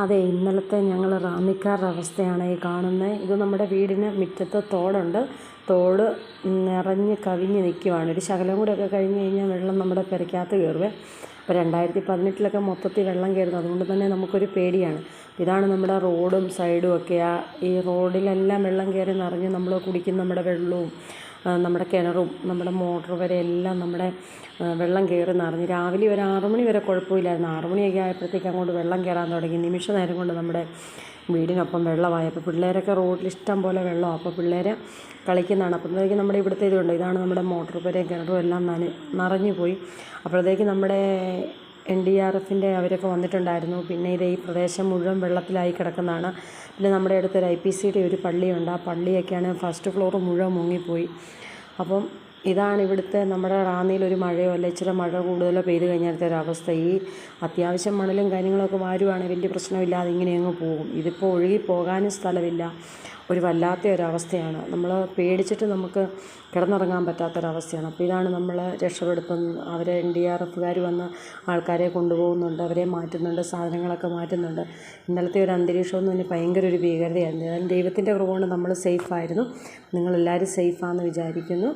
അതെ, ഇന്നലത്തെ ഞങ്ങൾ റാന്നിക്കാരുടെ അവസ്ഥയാണ് ഈ കാണുന്നത്. ഇത് നമ്മുടെ വീടിന് മുറ്റത്ത് തോടുണ്ട്. തോട് നിറഞ്ഞ് കവിഞ്ഞ് നിൽക്കുവാണ്. ഒരു ശകലം കൂടെയൊക്കെ കഴിഞ്ഞ് കഴിഞ്ഞാൽ വെള്ളം നമ്മുടെ പെരയ്ക്കകത്ത് കയറുവേ. അപ്പോൾ 2018 മൊത്തത്തിൽ വെള്ളം കയറുന്നു. അതുകൊണ്ട് തന്നെ നമുക്കൊരു പേടിയാണ്. ഇതാണ് നമ്മുടെ റോഡും സൈഡും ഒക്കെ. ഈ റോഡിലെല്ലാം വെള്ളം കയറി നിറഞ്ഞ് നമ്മൾ കുടിക്കുന്ന നമ്മുടെ വെള്ളവും നമ്മുടെ കിണറും നമ്മുടെ മോട്ടർ വരെ എല്ലാം നമ്മുടെ വെള്ളം കയറി നിറഞ്ഞ്. രാവിലെ ഒരു 6 മണി വരെ കുഴപ്പമില്ലായിരുന്നു. 6 മണിയൊക്കെ ആയപ്പോഴത്തേക്ക് അങ്ങോട്ട് വെള്ളം കയറാൻ തുടങ്ങി. നിമിഷ നേരം കൊണ്ട് നമ്മുടെ വീടിനൊപ്പം വെള്ളമായി. അപ്പോൾ പിള്ളേരൊക്കെ റോഡിൽ ഇഷ്ടം പോലെ വെള്ളമാണ്. അപ്പോൾ പിള്ളേർ കളിക്കുന്നതാണ്. അപ്പോഴത്തേക്ക് നമ്മുടെ ഇവിടുത്തെ ഇതുണ്ട്, ഇതാണ് നമ്മുടെ മോട്ടർ വരെയും കിണറും എല്ലാം നിറഞ്ഞു പോയി. അപ്പോഴത്തേക്ക് നമ്മുടെ NDRFൻ്റെ അവരൊക്കെ വന്നിട്ടുണ്ടായിരുന്നു. പിന്നെ ഈ പ്രദേശം മുഴുവൻ വെള്ളത്തിലായി കിടക്കുന്നതാണ്. പിന്നെ നമ്മുടെ അടുത്തൊരു IPCയുടെ ഒരു പള്ളിയുണ്ട്. ആ പള്ളിയൊക്കെയാണ് ഫസ്റ്റ് ഫ്ലോർ മുഴുവൻ മുങ്ങിപ്പോയി. അപ്പം ഇതാണ് ഇവിടുത്തെ നമ്മുടെ റാന്നിയിലൊരു മഴയോ അല്ല ഇച്ചിരി മഴ കൂടുതലോ പെയ്ത് കഴിഞ്ഞാലത്തെ ഒരവസ്ഥ. ഈ അത്യാവശ്യം മണലും കാര്യങ്ങളൊക്കെ വാരുവാണെങ്കിൽ വലിയ പ്രശ്നമില്ലാതെ ഇങ്ങനെ അങ്ങ് പോകും. ഇതിപ്പോൾ ഒഴുകി പോകാനും സ്ഥലമില്ല. ഒരു വല്ലാത്ത ഒരവസ്ഥയാണ്. നമ്മൾ പേടിച്ചിട്ട് നമുക്ക് കിടന്നുറങ്ങാൻ പറ്റാത്തൊരവസ്ഥയാണ്. അപ്പോൾ ഇതാണ് നമ്മൾ രക്ഷപ്പെടുത്തുന്നത്. അവരെ NDRFകാർ വന്ന് ആൾക്കാരെ കൊണ്ടുപോകുന്നുണ്ട്, അവരെ മാറ്റുന്നുണ്ട്, സാധനങ്ങളൊക്കെ മാറ്റുന്നുണ്ട്. ഇന്നലത്തെ ഒരു അന്തരീക്ഷം എന്ന് പറഞ്ഞാൽ ഭയങ്കര ഒരു ഭീകരതയായിരുന്നു. ഏതായാലും ദൈവത്തിൻ്റെ കൃപ കൊണ്ട് നമ്മൾ സേഫായിരുന്നു. നിങ്ങളെല്ലാവരും സേഫാണെന്ന് വിചാരിക്കുന്നു.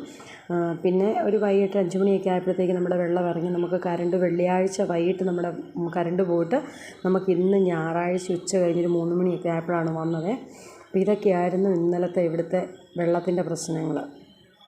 പിന്നെ ഒരു വൈകിട്ട് 5 മണിയൊക്കെ ആയപ്പോഴത്തേക്ക് നമ്മുടെ വെള്ളം ഇറങ്ങി. നമുക്ക് കറണ്ട് വെള്ളിയാഴ്ച വൈകിട്ട് നമ്മുടെ കറണ്ട് പോയിട്ട് നമുക്ക് ഇന്ന് ഞായറാഴ്ച ഉച്ച കഴിഞ്ഞൊരു 3 മണിയൊക്കെ ആയപ്പോഴാണ് വന്നത്. അപ്പോൾ ഇതൊക്കെയായിരുന്നു ഇന്നലത്തെ ഇവിടുത്തെ വെള്ളത്തിൻ്റെ പ്രശ്നങ്ങൾ.